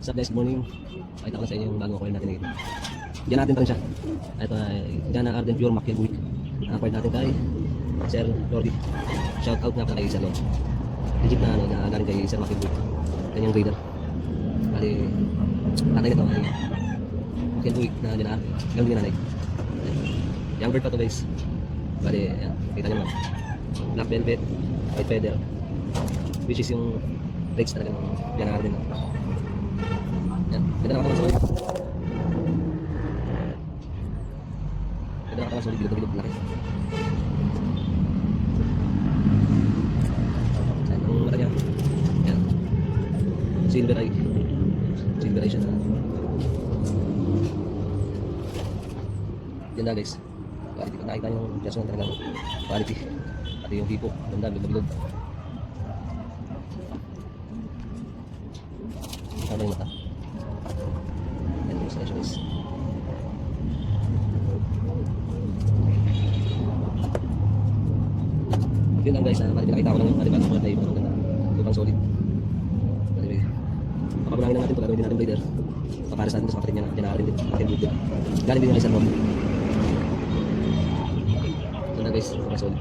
What's up guys, good morning. Pakita ko na sa inyo yung bagong coil natin ngayon. Diyan natin pa rin siya. Ito ay Jana Arden Pure Mackel Buick. Na-acquired natin kay Sir Lordy. Shout out nga pala kay Sir Lord. Legit na ano, na galing kay Sir Mackel Buick. Kanyang grader. Bali, tatay nito ay Mackel Buick na Jana. Ganun din nanay. Young bird pa to guys. Bali, ayan, kita nyo naman. Black velvet, white feather. Which is yung legs talaga ng Jana Arden. Yan, ganda na katawan sa ulit. Ganda na katawan sa ulit, bilog-bilog, laki. Yan, ang mata niya. Yan. Silver eye. Silver eye siya na. Yan na guys. Quality, pag nakita yung pyaso ng talagang quality. Pati yung hipo, ganda, bilog-bilog. Kita ba yung mata? Yan yung selection guys. Yun lang guys, pati pinakita ko lang yung alibag mga tayo, ganda. Lupang solid. Anyway, papabulangin na natin ito, gagawin din natin breeder. Papares natin ito sa kapatid niya na dyan din, natin breeder. Galing din yung isa mo. Ito na guys, lupang solid.